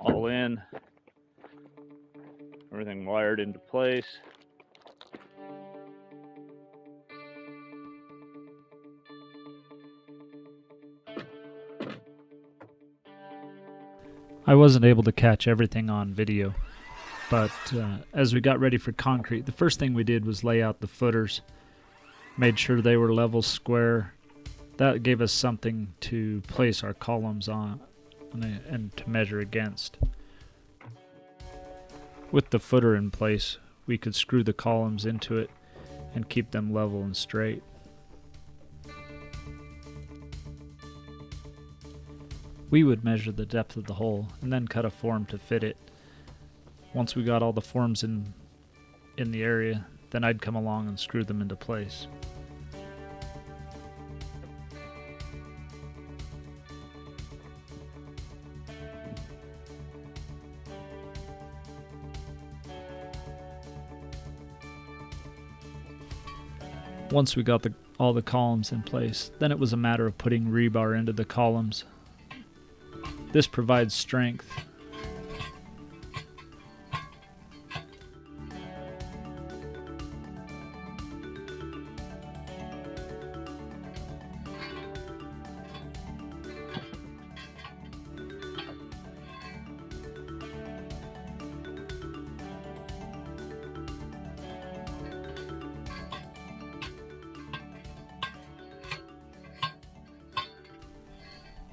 all in, everything wired into place. I wasn't able to catch everything on video, but as we got ready for concrete, the first thing we did was lay out the footers, made sure they were level square. That gave us something to place our columns on and to measure against. With the footer in place, we could screw the columns into it and keep them level and straight. We would measure the depth of the hole and then cut a form to fit it. Once we got all the forms in the area, then I'd come along and screw them into place. Once we got all the columns in place, then it was a matter of putting rebar into the columns. This provides strength.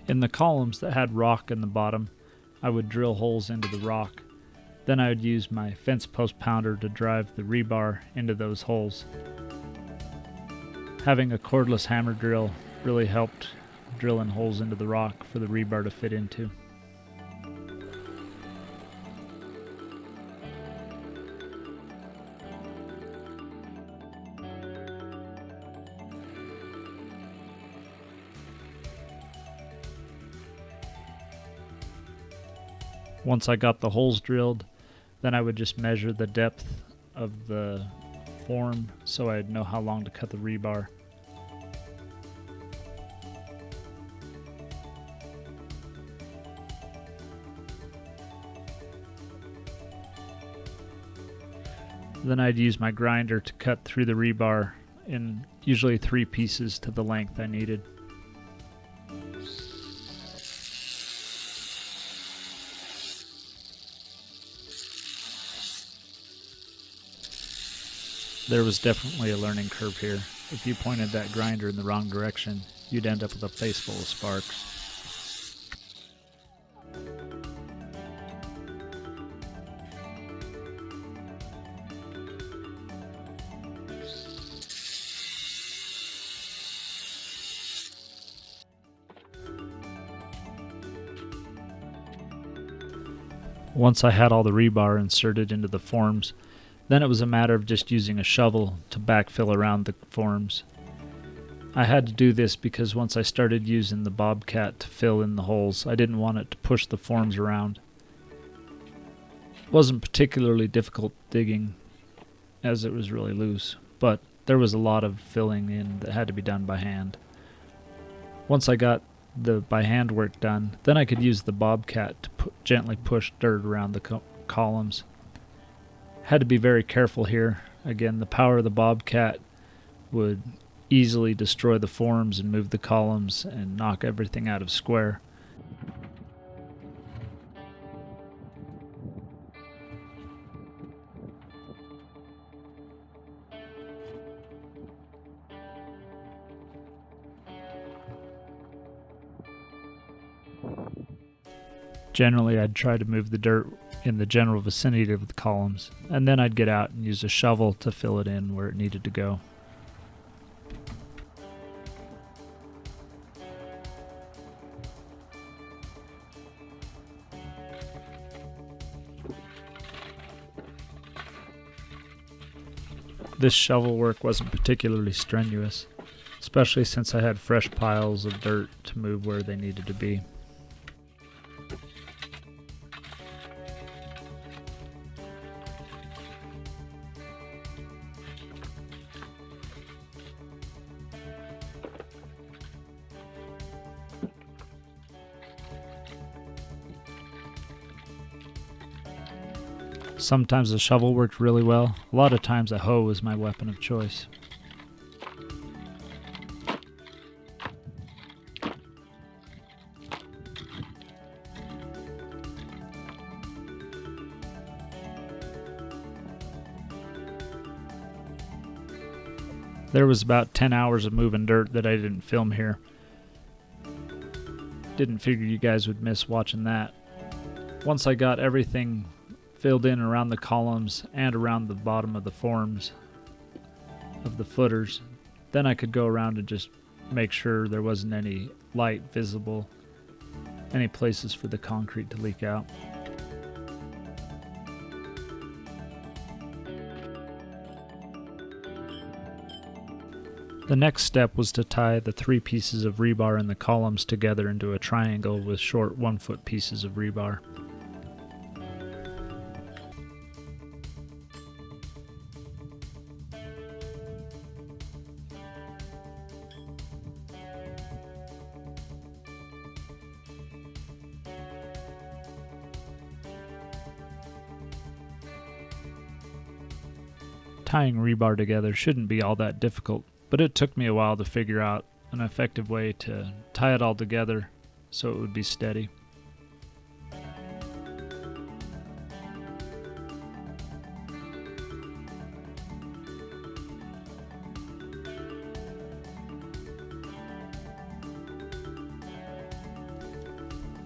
In the columns that had rock in the bottom, I would drill holes into the rock. Then I would use my fence post pounder to drive the rebar into those holes. Having a cordless hammer drill really helped drilling holes into the rock for the rebar to fit into. Once I got the holes drilled, then I would just measure the depth of the form so I'd know how long to cut the rebar. Then I'd use my grinder to cut through the rebar in usually 3 pieces to the length I needed. There was definitely a learning curve here. If you pointed that grinder in the wrong direction, you'd end up with a face full of sparks. Once I had all the rebar inserted into the forms, then it was a matter of just using a shovel to backfill around the forms. I had to do this because once I started using the bobcat to fill in the holes, I didn't want it to push the forms around. It wasn't particularly difficult digging as it was really loose, but there was a lot of filling in that had to be done by hand. Once I got the by hand work done, then I could use the bobcat to gently push dirt around the columns. Had to be very careful here. Again, the power of the bobcat would easily destroy the forms and move the columns and knock everything out of square. Generally, I'd try to move the dirt in the general vicinity of the columns, and then I'd get out and use a shovel to fill it in where it needed to go. This shovel work wasn't particularly strenuous, especially since I had fresh piles of dirt to move where they needed to be. Sometimes a shovel worked really well. A lot of times a hoe was my weapon of choice. There was about 10 hours of moving dirt that I didn't film here. Didn't figure you guys would miss watching that. Once I got everything filled in around the columns and around the bottom of the forms of the footers, then I could go around and just make sure there wasn't any light visible, any places for the concrete to leak out. The next step was to tie the 3 pieces of rebar in the columns together into a triangle with short 1-foot pieces of rebar. Tying rebar together shouldn't be all that difficult, but it took me a while to figure out an effective way to tie it all together so it would be steady.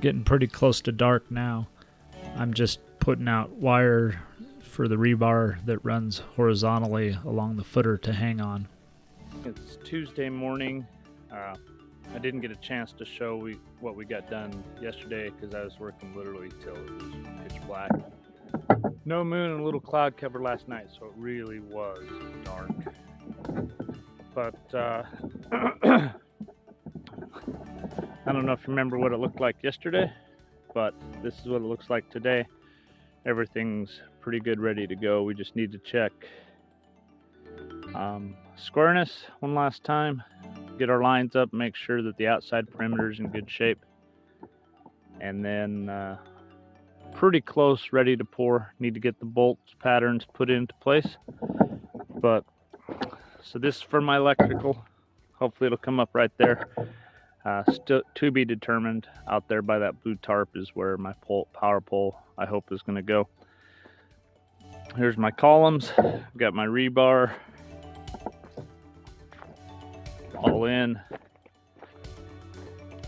Getting pretty close to dark now. I'm just putting out wire for the rebar that runs horizontally along the footer to hang on. It's Tuesday morning. I didn't get a chance to show what we got done yesterday because I was working literally till it was pitch black. No moon and a little cloud cover last night, so it really was dark. But I don't know if you remember what it looked like yesterday, but this is what it looks like today. Everything's pretty good, ready to go. We just need to check squareness one last time, get our lines up, make sure that the outside perimeter is in good shape, and then pretty close, ready to pour. Need to get the bolts patterns put into place. But so this is for my electrical. Hopefully it'll come up right there. Still to be determined. Out there by that blue tarp is where my power pole, I hope, is going to go. Here's my columns. Got my rebar all in.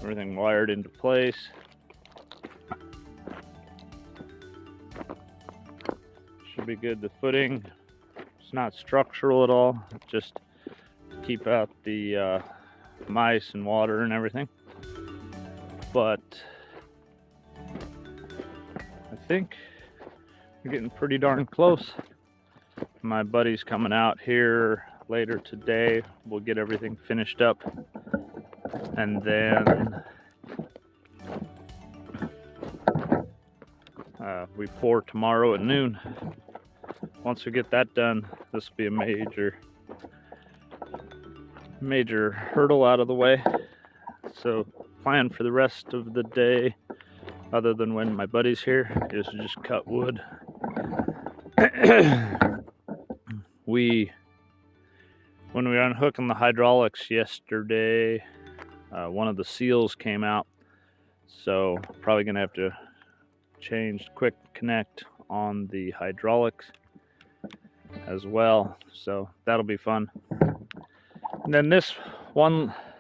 Everything wired into place. Should be good. The footing, it's not structural at all. Just to keep out the mice and water and everything. But I think we're getting pretty darn close. My buddy's coming out here later today. We'll get everything finished up, and then we pour tomorrow at noon. Once we get that done, this will be a major hurdle out of the way. So plan for the rest of the day, other than when my buddy's here, is to just cut wood. When we were unhooking the hydraulics yesterday, one of the seals came out, so probably gonna have to change quick connect on the hydraulics as well, so that'll be fun. And then this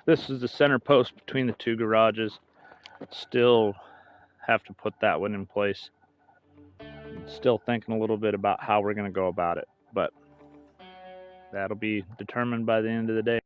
is the center post between the 2 garages. Still have to put that one in place. Still thinking a little bit about how we're going to go about it, but that'll be determined by the end of the day.